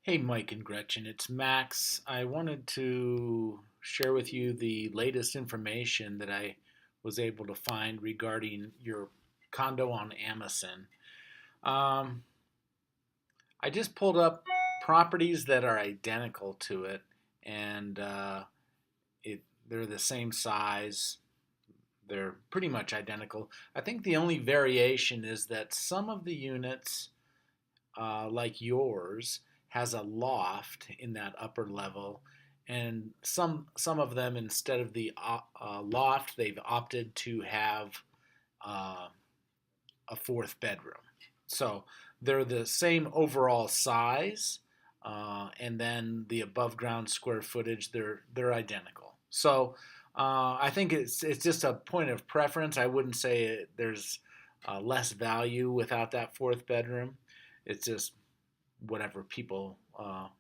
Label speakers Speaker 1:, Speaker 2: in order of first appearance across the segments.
Speaker 1: Hey, Mike and Gretchen, it's Max. I wanted to share with you the latest information that I was able to find regarding your condo on Amazon. Um, I just pulled up properties that are identical to it, and they're the same size. They're pretty much identical. I think the only variation is that some of the units like yours has a loft in that upper level, and some of them instead of the loft they've opted to have uh, a fourth bedroom. So they're the same overall size, and then the above ground square footage they're identical. So I think it's just a point of preference. I wouldn't say there's less value without that fourth bedroom. It's just whatever people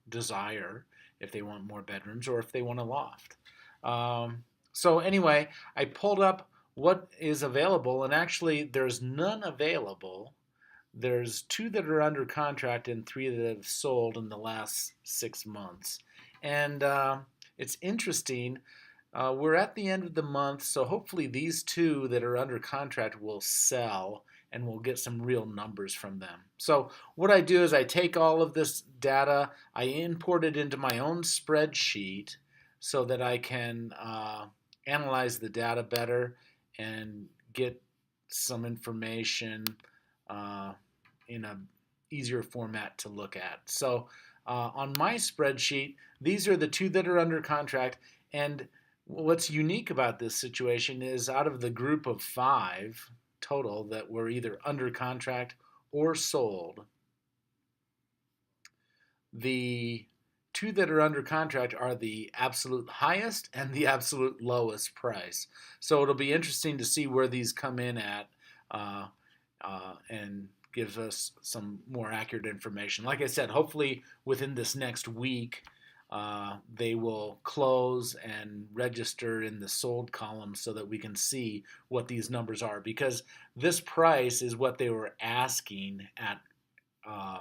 Speaker 1: desire, if they want more bedrooms or if they want a loft. So anyway, I pulled up what is available, and actually there's none available. There's two that are under contract and three that have sold in the last 6 months. And it's interesting. We're at the end of the month, so hopefully these two that are under contract will sell and we'll get some real numbers from them. So, what I do is I take all of this data, I import it into my own spreadsheet so that I can analyze the data better and get some information uh, in a easier format to look at. So, on my spreadsheet, these are the two that are under contract, and what's unique about this situation is out of the group of five total that were either under contract or sold, the two that are under contract are the absolute highest and the absolute lowest price. So it'll be interesting to see where these come in at and gives us some more accurate information. Like I said, hopefully within this next week, they will close and register in the sold column so that we can see what these numbers are, because this price is what they were asking uh,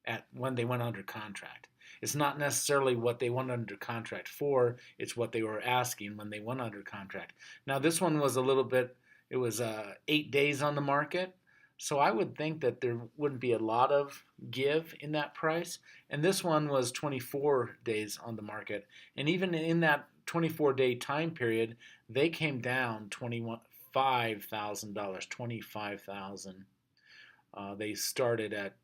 Speaker 1: at when they went under contract. It's not necessarily what they went under contract for, it's what they were asking when they went under contract. Now, this one was a little bit, it was 8 days on the market. So I would think that there wouldn't be a lot of give in that price. And this one was 24 days on the market. And even in that 24-day time period, they came down $25,000, 25,000. They started at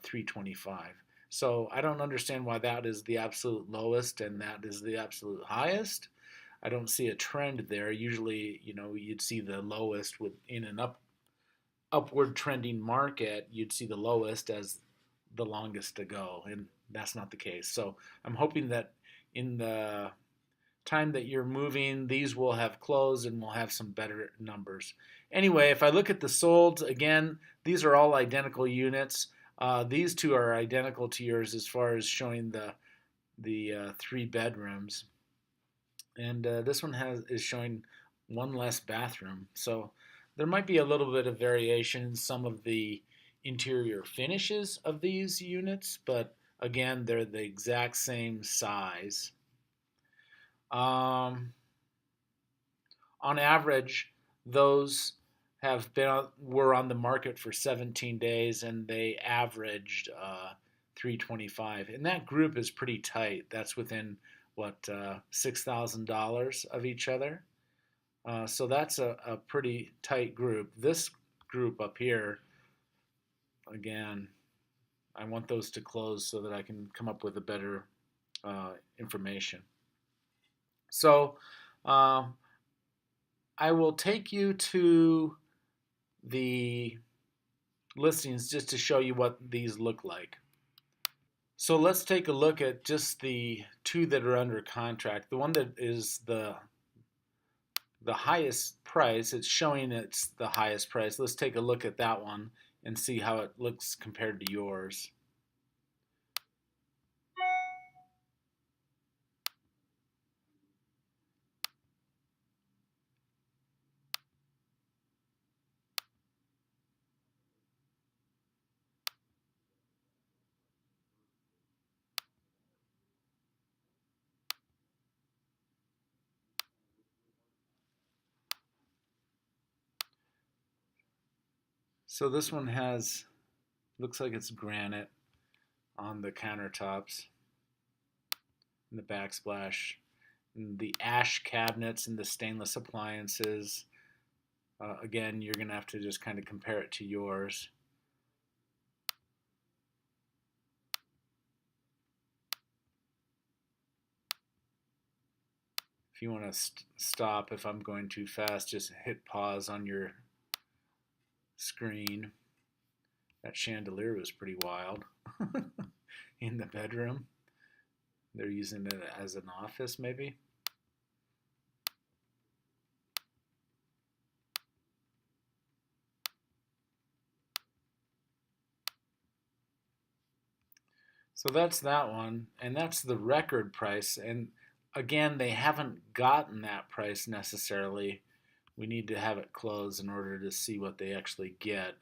Speaker 1: 325. So I don't understand why that is the absolute lowest and that is the absolute highest. I don't see a trend there. Usually, you'd see the lowest in an upward trending market. You'd see the lowest as the longest to go, and that's not the case. So I'm hoping that in the time that you're moving, these will have closed and we'll have some better numbers. Anyway, if I look at the solds again, these are all identical units. These two are identical to yours as far as showing the three bedrooms, and this one is showing one less bathroom. So there might be a little bit of variation in some of the interior finishes of these units, but again, they're the exact same size. Um, on average, those were on the market for 17 days, and they averaged 325. And that group is pretty tight. That's within what $6,000 of each other. So that's a pretty tight group. This group up here, again, I want those to close so that I can come up with a better information. So um, I will take you to the listings just to show you what these look like. So let's take a look at just the two that are under contract. The one that is the highest price, it's showing it's the highest price. Let's take a look at that one and see how it looks compared to yours. So this one has, looks like it's granite on the countertops and the backsplash. And the ash cabinets and the stainless appliances. Again, you're going to have to just kind of compare it to yours. If you want to stop, if I'm going too fast, just hit pause on your screen. That chandelier was pretty wild in the bedroom. They're using it as an office, maybe. So that's that one, and that's the record price. And again, they haven't gotten that price necessarily. We need to have it closed in order to see what they actually get.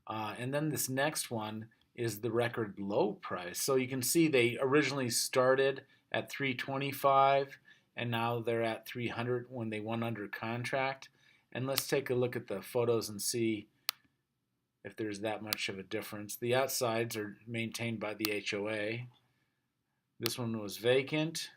Speaker 1: And then this next one is the record low price. So you can see they originally started at 325 and now they're at 300 when they went under contract. And let's take a look at the photos and see if there's that much of a difference. The outsides are maintained by the HOA. This one was vacant.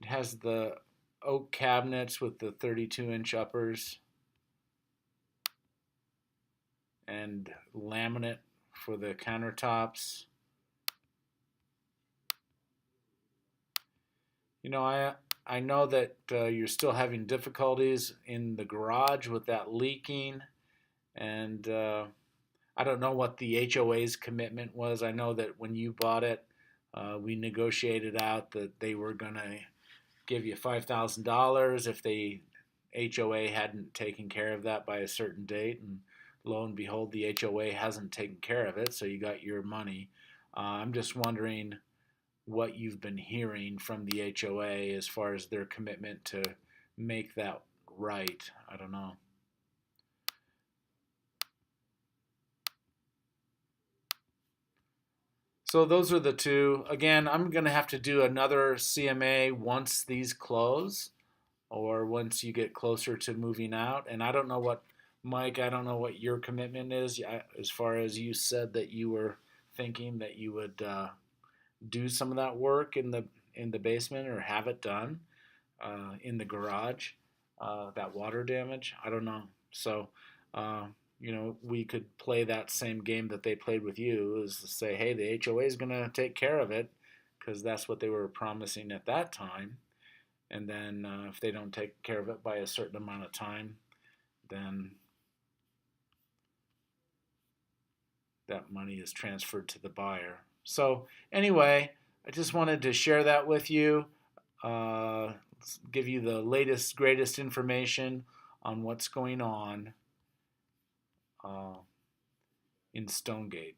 Speaker 1: It has the oak cabinets with the 32-inch uppers and laminate for the countertops. You know, I know that you're still having difficulties in the garage with that leaking, and I don't know what the HOA's commitment was. I know that when you bought it, we negotiated out that they were going to give you $5,000 if the HOA hadn't taken care of that by a certain date, and lo and behold, the HOA hasn't taken care of it, so you got your money. I'm just wondering what you've been hearing from the HOA as far as their commitment to make that right. I don't know. So those are the two. Again, I'm going to have to do another CMA once these close or once you get closer to moving out. And I don't know what, Mike, I don't know what your commitment is. As far as you said that you were thinking that you would do some of that work in the basement or have it done in the garage. That water damage, I don't know. So, we could play that same game that they played with you, is to say, hey, the HOA is going to take care of it because that's what they were promising at that time. And then if they don't take care of it by a certain amount of time, then that money is transferred to the buyer. So anyway, I just wanted to share that with you, give you the latest, greatest information on what's going on in Stonegate.